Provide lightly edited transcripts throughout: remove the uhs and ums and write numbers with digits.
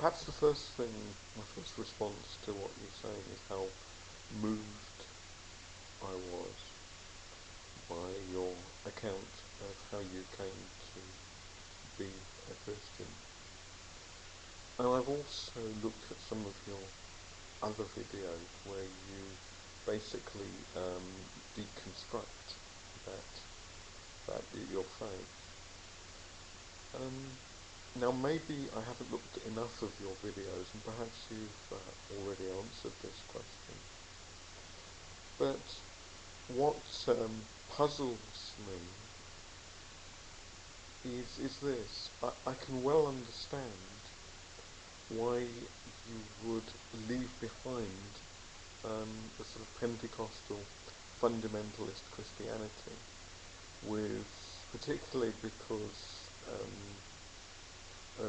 Perhaps the first thing, my first response to what you're saying is how moved I was by your account of how you came to be a Christian. And I've also looked at some of your other videos where you basically deconstruct that your faith. Now maybe I haven't looked at enough of your videos, and perhaps you've already answered this question. But what puzzles me is this. I can well understand why you would leave behind the sort of Pentecostal fundamentalist Christianity, particularly because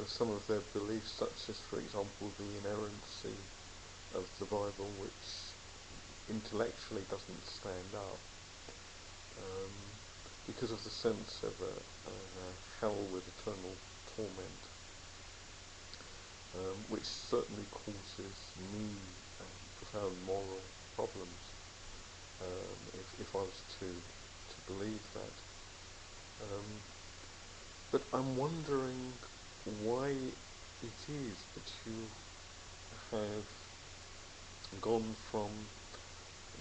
some of their beliefs, such as, for example, the inerrancy of the Bible, which intellectually doesn't stand up, because of the sense of a hell with eternal torment, which certainly causes me profound moral problems if I was to believe that. But I'm wondering why it is that you have gone from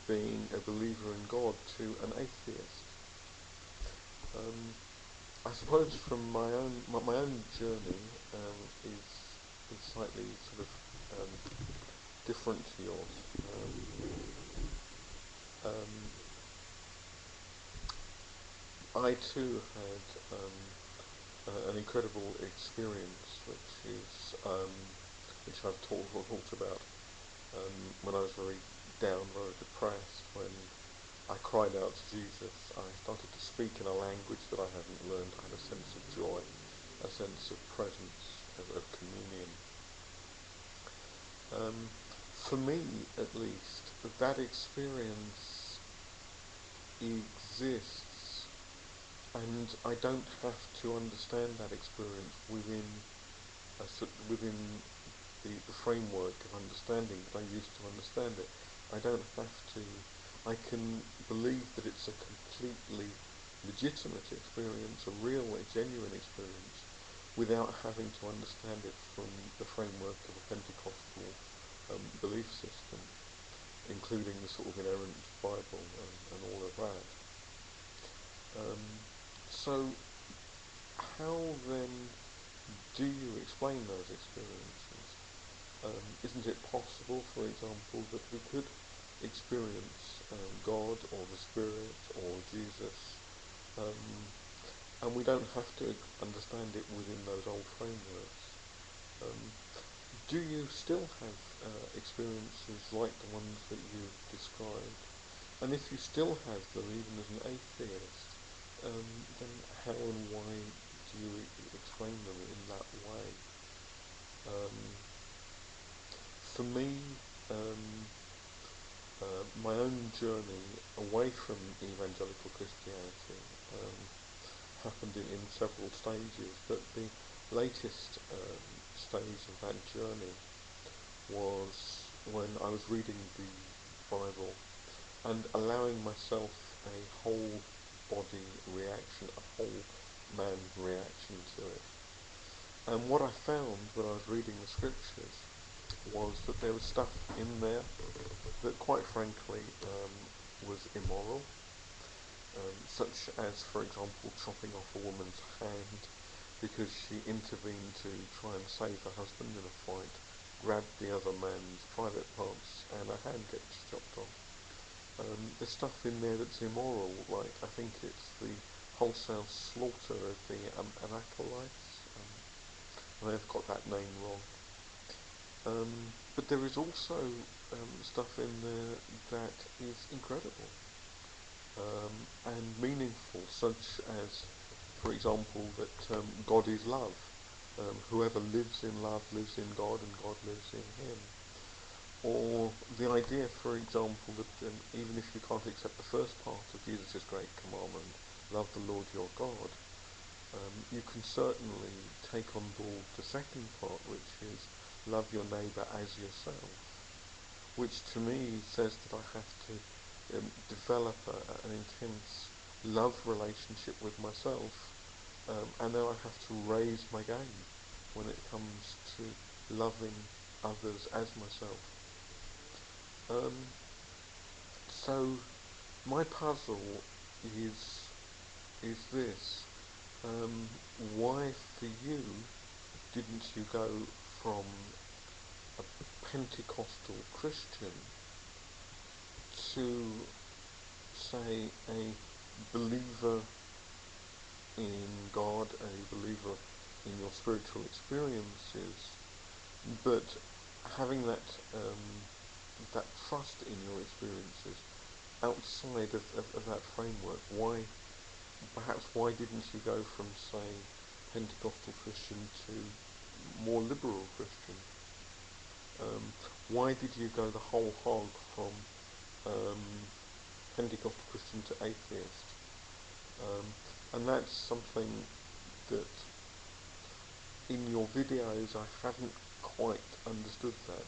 being a believer in God to an atheist. I suppose from my own journey is slightly sort of different to yours. I too had an incredible experience, which I've talked about when I was very down, very depressed, when I cried out to Jesus. I started to speak in a language that I hadn't learned. I had a sense of joy, a sense of presence, of communion. For me, at least, that experience exists, and I don't have to understand that experience within the framework of understanding that I used to understand it. I don't have to. I can believe that it's a completely legitimate experience, a real, a genuine experience, without having to understand it from the framework of a Pentecostal belief system, including the sort of inerrant Bible and all of that. So how then do you explain those experiences? Isn't it possible, for example, that we could experience God or the Spirit or Jesus, and we don't have to understand it within those old frameworks? Do you still have experiences like the ones that you've described? And if you still have them, even as an atheist, then how and why do you explain them in that way? For me, my own journey away from evangelical Christianity happened in several stages, but the latest stage of that journey was when I was reading the Bible and allowing myself a whole body reaction, a whole man reaction to it. And what I found when I was reading the scriptures was that there was stuff in there that, quite frankly, was immoral, such as, for example, chopping off a woman's hand because she intervened to try and save her husband in a fight, grabbed the other man's private parts, and her hand gets chopped off. There's stuff in there that's immoral, like I think it's the wholesale slaughter of the Anakolites. I may have got that name wrong. But there is also stuff in there that is incredible and meaningful, such as, for example, that God is love. Whoever lives in love lives in God and God lives in him. Or the idea, for example, that even if you can't accept the first part of Jesus' great commandment, love the Lord your God, you can certainly take on board the second part, which is love your neighbour as yourself, which to me says that I have to develop an intense love relationship with myself, and then I have to raise my game when it comes to loving others as myself. Um, so my puzzle is is this: um, why for you didn't you go from a Pentecostal Christian to, say, a believer in God, a believer in your spiritual experiences, but having that trust in your experiences outside of that framework? Why didn't you go from, say, Pentecostal Christian to more liberal Christian? Why did you go the whole hog from um, Pentecostal Christian to atheist? Um, and that's something that in your videos I haven't quite understood that.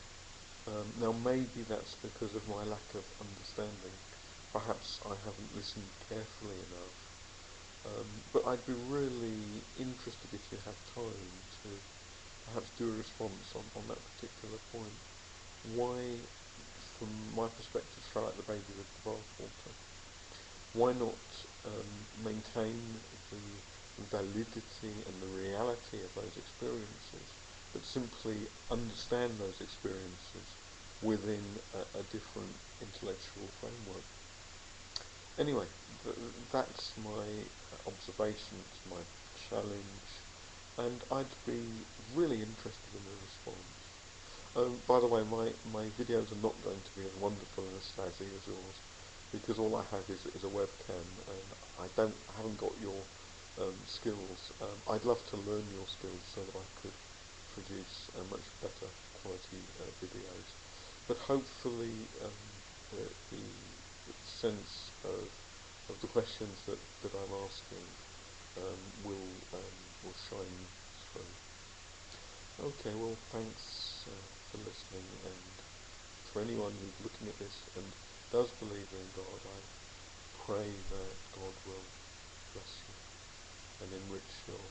Now maybe that's because of my lack of understanding. Perhaps I haven't listened carefully enough. But I'd be really interested if you have time to perhaps do a response on that particular point. Why, from my perspective, throw out the baby with the bathwater? Why not maintain the validity and the reality of those experiences, but simply understand those experiences within a different intellectual framework? Anyway, that's my observation, it's my challenge, and I'd be really interested in a response. By the way, my videos are not going to be as wonderful and as snazzy as yours, because all I have is a webcam, and I haven't got your skills. I'd love to learn your skills so that I could produce much better quality videos. But hopefully, the sense of the questions that I'm asking will shine through. Okay, well, thanks for listening, and for anyone who's looking at this and does believe in God, I pray that God will bless you and enrich your